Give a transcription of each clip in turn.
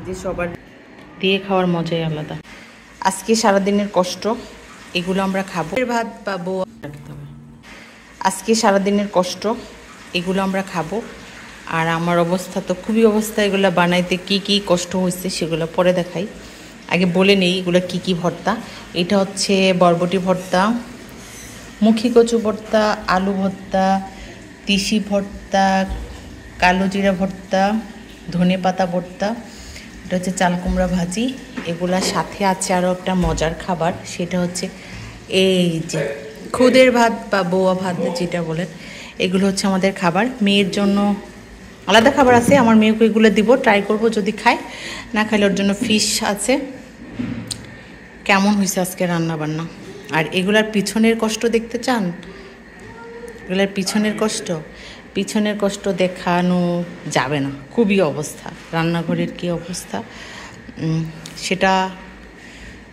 যে সবার দিয়ে খাওয়ার মজাই আলাদা। আজকে সারাদিনের কষ্ট, এগুলো আমরা খাবো। ভাত পাবো, আজকে সারাদিনের কষ্ট, এগুলো আমরা খাবো। আর আমার অবস্থা তো খুবই অবস্থা, এগুলো বানাইতে কি কি কষ্ট হয়েছে সেগুলো পরে দেখাই। আগে বলে নেই এগুলো কি কি ভর্তা। এটা হচ্ছে বরবটি ভর্তা, মুখী কচু ভর্তা, আলু ভর্তা, তিসি ভর্তা, কালো জিরা ভর্তা, ধনে পাতা ভর্তা, এটা হচ্ছে চাল কুমড়া ভাজি। এগুলার সাথে আছে আরও একটা মজার খাবার, সেটা হচ্ছে এই যে খুদের ভাত বা বোয়া ভাত যেটা বলেন। এগুলো হচ্ছে আমাদের খাবার। মেয়ের জন্য আলাদা খাবার আছে, আমার মেয়েকে এগুলো দিব, ট্রাই করব যদি খায়। না খাইলে ওর জন্য ফিশ আছে। কেমন হয়েছে আজকে রান্না বান্না? আর এগুলার পিছনের কষ্ট দেখতে চান? এগুলার পিছনের কষ্ট দেখানো যাবে না, খুবই অবস্থা, রান্নাঘরের কি অবস্থা সেটা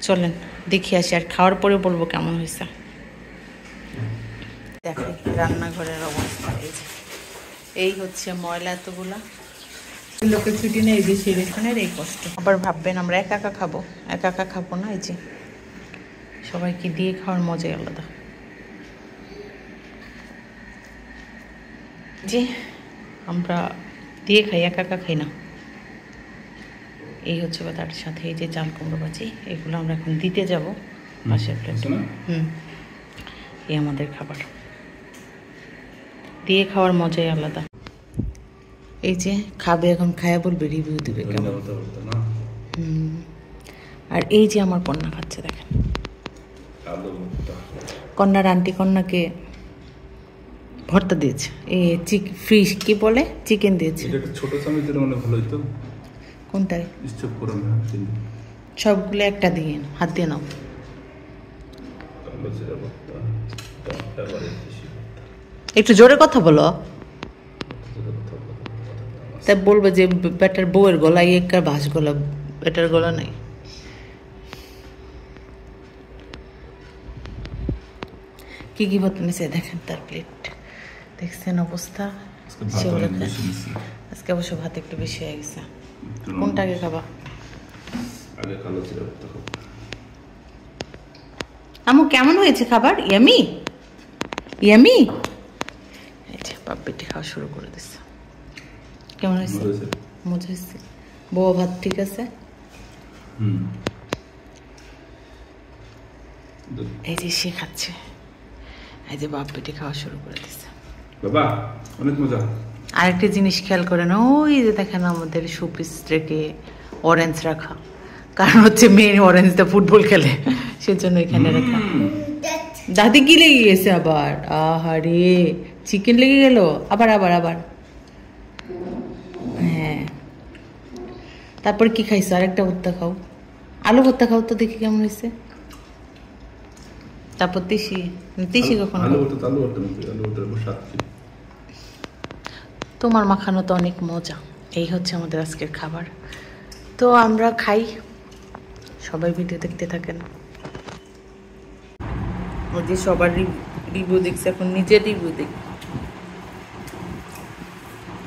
চলেন দেখে আসি, আর খাওয়ার পরে বলবো কেমন হয়েছে। দেখেন রান্নাঘরের অবস্থা, এই হচ্ছে ময়লা এতগুলা, লোকের ছুটি নেই, যে সেরেশনের এই কষ্ট। আবার ভাববেন আমরা একা একা খাবো, একা একা খাবো না, এই যে সবাইকে দিয়ে খাওয়ার মজাই আলাদা। যে আমরা দিয়ে খাই, একা একা খাই না। এই হচ্ছে বা তার সাথে এই যে চাল কুমড়ো ভাজি, এগুলো আমরা এখন দিতে যাব পাশের প্লেটে। এই আমাদের খাবার, দিয়ে খাওয়ার মজাই আলাদা। এই যে খাবে, এখন খায়া বলবে, রিভিউ দিবে কেমন। আর এই যে আমার কন্যা খাচ্ছে, দেখেন কন্যার আন্টি কন্যাকে ভর্তা দিয়েছে, এই ফিশ কি বলে, চিকেন দিয়েছে। ছোট চামচ দিলে মনে ভালো হতো। কোনটায়? স্টপ করো না, সবগুলো একটা দিয়ে হাত দিয়ে নাও। একটু জোরে কথা বলো, তাই বলবে যে বেটার বউয়ের গলায় একটা বাস গলা, বেটার গলা নাই। কি কি ভাত নিছে দেখেন, তার প্লেট দেখছেন অবস্থা। আজকে অবশ্য ভাত একটু বেশি হয়ে গেছে। কোনটাকে খাবা? আমু কেমন হয়েছে খাবার? Yummy yummy. এই যে বাপ বেটি খাওয়া শুরু করে দিচ্ছে। কেমন হয়েছে? মজা হয়েছে। বউ ভাত ঠিক আছে? এই যে সে খাচ্ছে, এই যে বাপ বেটি খাওয়া শুরু করে দিচ্ছে। বাবা অনেক মজা। আরেকটা জিনিস খেয়াল করেন, ওই যে দেখেন আমাদের শোপিস রেখে অরেঞ্জ রাখা, কারণ হচ্ছে মেয়ে অরেঞ্জটা ফুটবল খেলে, সেজন্য এখানে রাখা। দাদি কি লেগে গেছে আবার? আহারে চিকেন লেগে গেল আবার আবার আবার। হ্যাঁ, তারপর কি খাইছো? আরেকটা ভর্তা খাও, আলু ভর্তা খাও তো, দেখি কেমন হয়েছে। তারপর তিসি কখন? তোমার মাখানো তো অনেক মজা। এই হচ্ছে আমাদের আজকের খাবার, তো আমরা খাই, সবাই ভিডিও দেখতে থাকেন। ওই যে সবার রিভিউ দেখছে, এখন নিজের রিভিউ দেখ।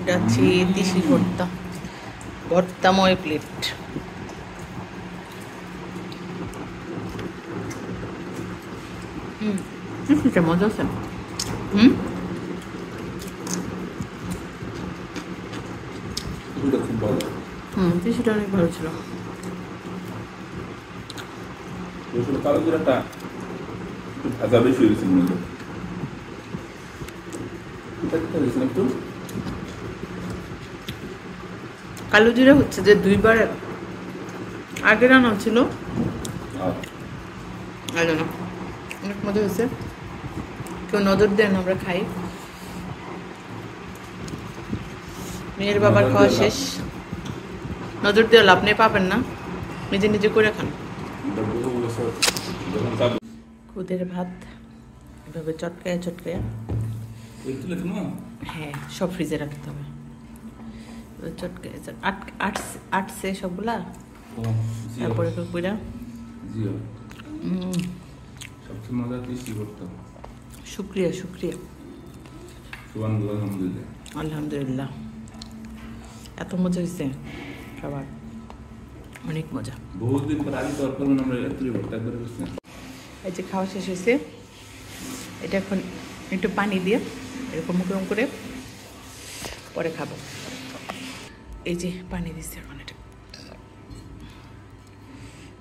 যাচ্ছি তিসি ভর্তা, ভর্তাময় প্লেট। মজা আছে। তিসিটা অনেক ভালো ছিল। কালো জিরাটা ভাজা বেশি হয়েছে মনে হয়। কালো জিরা হচ্ছে যে 2বার আগে রান্না ছিল, অনেক মজা হয়েছে। কেউ নজর দেন, আমরা খাই। মেয়ের বাবার খাওয়া শেষ, নজর দিয়ে লাভ নেই, পাবেন না, নিজে নিজে করে খান। খুদের ভাত এভাবে চটকায়া চটকায়া, হ্যাঁ সব ফ্রিজে রাখতে হবে। চটকায়া আটছে সবগুলা, তারপরে কুকুরা। শুক্রিয়া শুক্রিয়া, আলহামদুলিল্লাহ। এত মজা হয়েছে খাবার। অনেক মজা। বহুদিন পর আগে তরকারি করবেন আমরা এত্রি ভর্তা করে বসছি। এই যে খাওয়া শেষ হয়েছে, এটা এখন একটু পানি দিয়ে এরকম করে পরে খাবো। এই যে পানি দিচ্ছে এখন,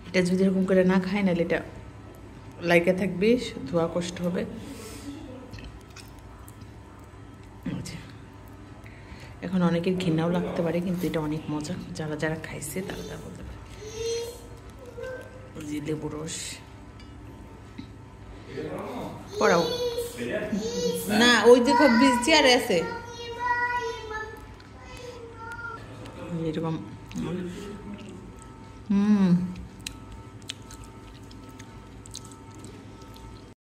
এটা যদি এরকম করে না খায় নাহলে এটা লাইকা থাকবে, ধোয়া কষ্ট হবে। এখন অনেকের ঘৃণাও লাগতে পারে, কিন্তু এটা অনেক মজা। যারা যারা খাইছে তারা তা বলতে পারে। যে লেবু রস পড়াও না, ওই দেখো বীজ চেয়ারে আছে এরকম।